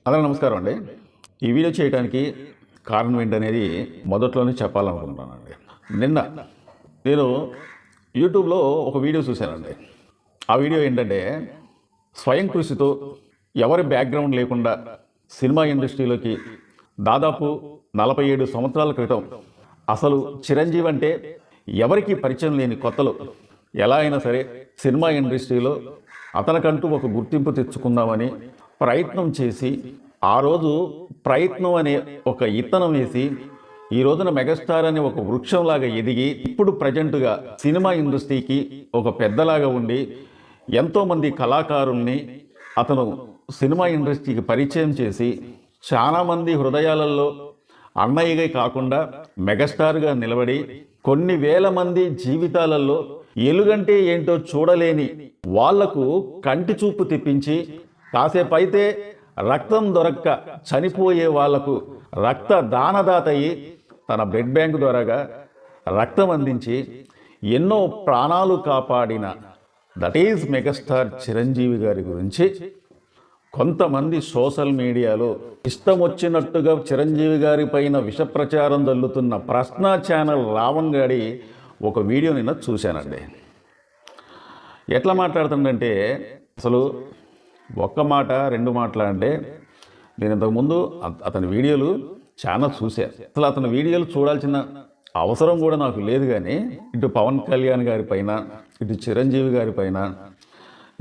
అందరికీ నమస్కారం అండి. ఈ వీడియో చేయడానికి కారణం ఏంటనేది మొదట్లోనే చెప్పాలనుకుంటున్నానండి. నిన్న నేను యూట్యూబ్లో ఒక వీడియో చూశానండి. ఆ వీడియో ఏంటంటే స్వయం కృషితో ఎవరి బ్యాక్గ్రౌండ్ లేకుండా సినిమా ఇండస్ట్రీలోకి దాదాపు 47 సంవత్సరాల క్రితం అసలు చిరంజీవి అంటే ఎవరికి పరిచయం లేని కొత్తలో ఎలా అయినా సరే సినిమా ఇండస్ట్రీలో అతనికంటూ ఒక గుర్తింపు తెచ్చుకుందామని ప్రయత్నం చేసి ఆ రోజు ప్రయత్నం అనే ఒక ఇత్తనం వేసి ఈ రోజున మెగాస్టార్ అనే ఒక వృక్షంలాగా ఎదిగి ఇప్పుడు ప్రజెంట్గా సినిమా ఇండస్ట్రీకి ఒక పెద్దలాగా ఉండి ఎంతోమంది కళాకారుల్ని అతను సినిమా ఇండస్ట్రీకి పరిచయం చేసి చాలామంది హృదయాలలో అన్నయ్యగా కాకుండా మెగాస్టార్గా నిలబడి కొన్ని వేల మంది జీవితాలలో ఎలుగంటే ఏంటో చూడలేని వాళ్లకు కంటి చూపు తెప్పించి కాసేపు అయితే రక్తం దొరక్క చనిపోయే వాళ్లకు రక్త దానదాత అయ్యి తన బ్లడ్ బ్యాంక్ ద్వారాగా రక్తం అందించి ఎన్నో ప్రాణాలు కాపాడిన దట్ ఈజ్ మెగాస్టార్ చిరంజీవి గారి గురించి కొంతమంది సోషల్ మీడియాలో ఇష్టం వచ్చినట్టుగా చిరంజీవి గారి పైన విష ప్రచారం జల్లుతున్న ప్రశ్న ఛానల్ రావణ్ గారి ఒక వీడియో నిన్న చూశానండి. ఎట్లా మాట్లాడుతుందంటే అసలు ఒక్క మాట రెండు మాటలు అంటే నేను ఇంతకుముందు అతని వీడియోలు చాలా చూశాను. అసలు అతని వీడియోలు చూడాల్సిన అవసరం కూడా నాకు లేదు. కానీ ఇటు పవన్ కళ్యాణ్ గారి పైన ఇటు చిరంజీవి గారి పైన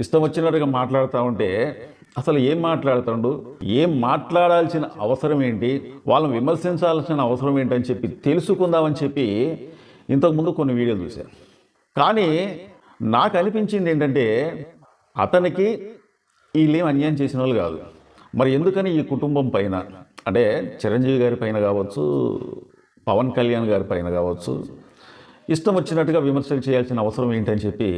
ఇష్టం వచ్చినట్టుగా మాట్లాడుతూ ఉంటే అసలు ఏం మాట్లాడుతాడు, ఏం మాట్లాడాల్సిన అవసరం ఏంటి, వాళ్ళని విమర్శించాల్సిన అవసరం ఏంటని చెప్పి తెలుసుకుందామని చెప్పి ఇంతకుముందు కొన్ని వీడియోలు చూశాను. కానీ నాకు అనిపించింది ఏంటంటే అతనికి వీళ్ళేం అన్యాయం చేసిన వాళ్ళు కాదు. మరి ఎందుకని ఈ కుటుంబం పైన అంటే చిరంజీవి గారి పైన కావచ్చు, పవన్ కళ్యాణ్ గారి పైన కావచ్చు ఇష్టం వచ్చినట్టుగా విమర్శలు చేయాల్సిన అవసరం ఏంటని చెప్పి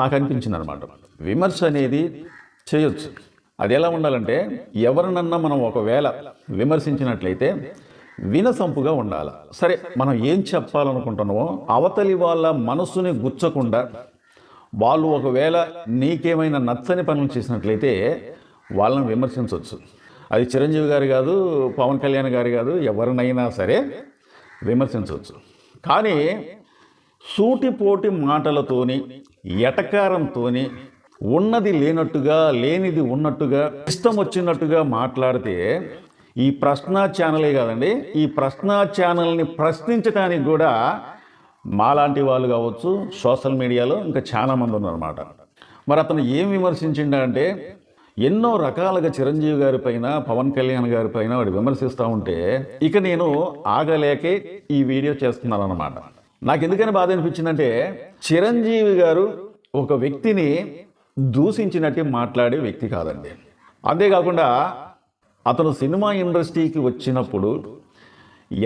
నాకు అనిపించింది అనమాట. విమర్శ అనేది చేయొచ్చు. అది ఎలా ఉండాలంటే ఎవరినన్నా మనం ఒకవేళ విమర్శించినట్లయితే వినసంపుగా ఉండాలి. సరే మనం ఏం చెప్పాలనుకుంటున్నామో అవతలి వాళ్ళ మనస్సుని గుచ్చకుండా వాళ్ళు ఒకవేళ నీకేమైనా నచ్చని పనులు చేసినట్లయితే వాళ్ళని విమర్శించవచ్చు. అది చిరంజీవి గారు కాదు, పవన్ కళ్యాణ్ గారు కాదు, ఎవరినైనా సరే విమర్శించవచ్చు. కానీ సూటిపోటి మాటలతోని ఎటకారంతోని ఉన్నది లేనట్టుగా లేనిది ఉన్నట్టుగా ఇష్టం వచ్చినట్టుగా మాట్లాడితే ఈ ప్రశ్న ఛానలే కాదండి, ఈ ప్రశ్న ఛానల్ని ప్రశ్నించడానికి కూడా మాలాంటి వాళ్ళు కావచ్చు సోషల్ మీడియాలో ఇంకా చాలామంది ఉన్నారన్నమాట. మరి అతను ఏం విమర్శించిండంటే ఎన్నో రకాలుగా చిరంజీవి గారి పైన పవన్ కళ్యాణ్ గారి పైన వాడు విమర్శిస్తూ ఉంటే ఇక నేను ఆగలేకే ఈ వీడియో చేస్తున్నాను అన్నమాట. నాకు ఎందుకని బాధ అనిపించిందంటే చిరంజీవి గారు ఒక వ్యక్తిని దూషించినట్టు మాట్లాడే వ్యక్తి కాదండి. అంతేకాకుండా అతను సినిమా ఇండస్ట్రీకి వచ్చినప్పుడు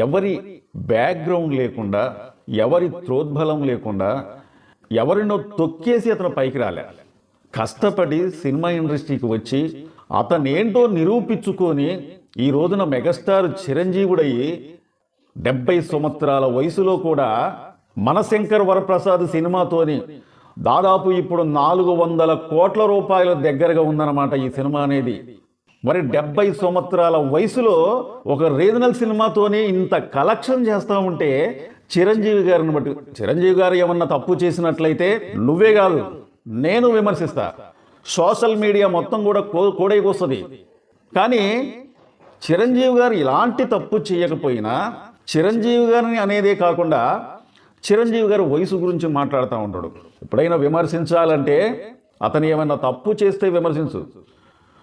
ఎవరి బ్యాక్గ్రౌండ్ లేకుండా ఎవరి త్రోద్బలం లేకుండా ఎవరినో తొక్కేసి అతను పైకి రాలే. కష్టపడి సినిమా ఇండస్ట్రీకి వచ్చి అతనేంటో నిరూపించుకొని ఈ రోజున మెగాస్టార్ చిరంజీవుడయ్యి 70 సంవత్సరాల వయసులో కూడా మనశంకర్ వరప్రసాద్ సినిమాతోని దాదాపు ఇప్పుడు 400 కోట్ల రూపాయల దగ్గరగా ఉందన్నమాట ఈ సినిమా అనేది. మరి 70 సంవత్సరాల వయసులో ఒక రీజనల్ సినిమాతోని ఇంత కలెక్షన్ చేస్తూ ఉంటే చిరంజీవి గారిని బట్టి చిరంజీవి గారు ఏమన్నా తప్పు చేసినట్లయితే నువ్వే కాదు నేను విమర్శిస్తా, సోషల్ మీడియా మొత్తం కూడా కోడైకొస్తుంది. కానీ చిరంజీవి గారు ఇలాంటి తప్పు చేయకపోయినా చిరంజీవి గారిని అనేదే కాకుండా చిరంజీవి గారి వయసు గురించి మాట్లాడుతూ ఉంటాడు. ఎప్పుడైనా విమర్శించాలంటే అతను ఏమైనా తప్పు చేస్తే విమర్శించు.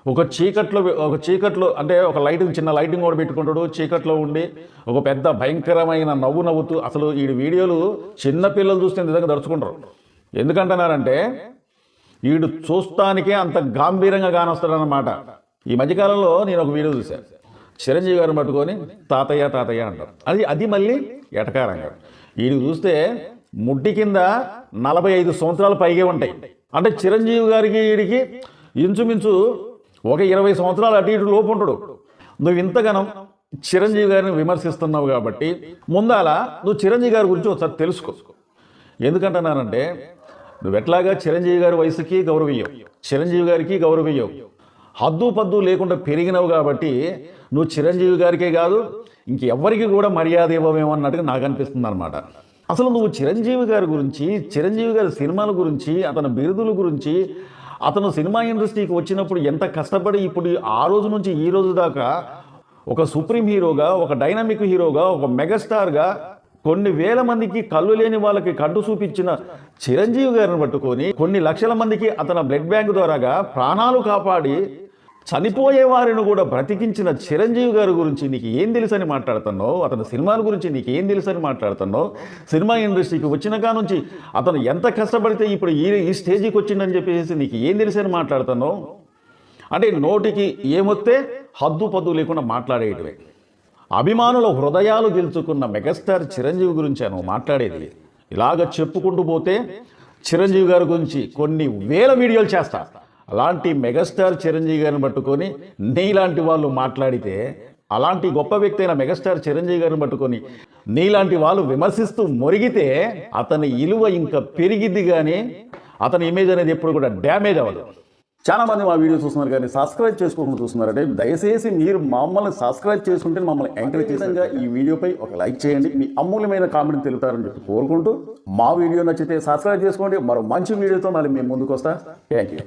ఒక చీకట్లో అంటే ఒక చిన్న లైటింగ్ కూడా పెట్టుకుంటాడు, చీకట్లో ఉండి ఒక పెద్ద భయంకరమైన నవ్వు నవ్వుతూ అసలు ఈ వీడియోలు చిన్నపిల్లలు చూస్తే నిజంగా దడుచుకుంటారు. ఎందుకంటున్నారంటే వీడు చూస్తానికే అంత గాంభీరంగా కానొస్తాడనమాట. ఈ మధ్యకాలంలో నేను ఒక వీడియో చూశాను, చిరంజీవి గారిని పట్టుకొని తాతయ్య తాతయ్య అంటారు. అది మళ్ళీ ఎటకారంగా. వీడికి చూస్తే ముడ్డి కింద 45 సంవత్సరాలు పైగే ఉంటాయి. అంటే చిరంజీవి గారికి వీడికి ఇంచుమించు ఒక 20 సంవత్సరాలు అటు ఇటు లోపు ఉంటాడు. నువ్వు ఇంతగానం చిరంజీవి గారిని విమర్శిస్తున్నావు కాబట్టి ముందాల నువ్వు చిరంజీవి గారి గురించి ఒకసారి తెలుసుకో. ఎందుకంటున్నానంటే నువ్వు ఎట్లాగా చిరంజీవి గారి వయసుకి గౌరవీయం, చిరంజీవి గారికి గౌరవీయం, హద్దు పద్దు లేకుండా పెరిగినవు కాబట్టి నువ్వు చిరంజీవి గారికే కాదు ఇంకెవ్వరికి కూడా మర్యాద ఇవ్వమేమో అన్నట్టుగా నాకు అనిపిస్తుంది అనమాట. అసలు నువ్వు చిరంజీవి గారి గురించి, చిరంజీవి గారి సినిమాల గురించి, అతని బిరుదుల గురించి, అతను సినిమా ఇండస్ట్రీకి వచ్చినప్పుడు ఎంత కష్టపడి ఇప్పుడు ఆ రోజు నుంచి ఈ రోజు దాకా ఒక సుప్రీం హీరోగా, ఒక డైనమిక్ హీరోగా, ఒక మెగాస్టార్గా కొన్ని వేల మందికి కళ్ళు లేని వాళ్ళకి కంటు చూపించిన చిరంజీవి గారిని పట్టుకొని కొన్ని లక్షల మందికి అతని బ్లడ్ బ్యాంక్ ద్వారాగా ప్రాణాలు కాపాడి చనిపోయే వారిని కూడా బ్రతికించిన చిరంజీవి గారి గురించి నీకు ఏం తెలుసని మాట్లాడుతున్నావు? అతని సినిమాల గురించి నీకు ఏం తెలుసని మాట్లాడుతున్నావు? సినిమా ఇండస్ట్రీకి వచ్చినాక నుంచి అతను ఎంత కష్టపడితే ఇప్పుడు ఈ స్టేజ్కి వచ్చిందని చెప్పేసి నీకు ఏం తెలుసని మాట్లాడుతున్నావు? అంటే నోటికి ఏమొస్తే హద్దు పద్దు లేకుండా మాట్లాడేటివే. అభిమానుల హృదయాలు గెలుచుకున్న మెగాస్టార్ చిరంజీవి గురించి నువ్వు మాట్లాడేది. ఇలాగ చెప్పుకుంటూ పోతే చిరంజీవి గారి గురించి కొన్ని వేల వీడియోలు చేస్తా. అలాంటి మెగాస్టార్ చిరంజీవి గారిని పట్టుకొని నీలాంటి వాళ్ళు మాట్లాడితే, అలాంటి గొప్ప వ్యక్తి అయిన మెగాస్టార్ చిరంజీవి గారిని పట్టుకొని నీలాంటి వాళ్ళు విమర్శిస్తూ మొరిగితే అతని విలువ ఇంకా పెరిగిద్ది, కానీ అతని ఇమేజ్ అనేది ఎప్పుడు కూడా డ్యామేజ్ అవ్వదు. చాలామంది మా వీడియో చూస్తున్నారు కానీ సబ్స్క్రైబ్ చేసుకోకుండా చూస్తున్నారంటే దయచేసి మీరు మమ్మల్ని సబ్స్క్రైబ్ చేసుకుంటే మమ్మల్ని ఎంకరేజ్ చేసేందుగా ఈ వీడియోపై ఒక లైక్ చేయండి. మీ అమూల్యమైన కామెంట్ తెలుపుతారని చెప్పి కోరుకుంటూ, మా వీడియో నచ్చితే సబ్స్క్రైబ్ చేసుకోండి. మరో మంచి వీడియోతో మళ్ళీ మేము ముందుకు వస్తా. Thank you.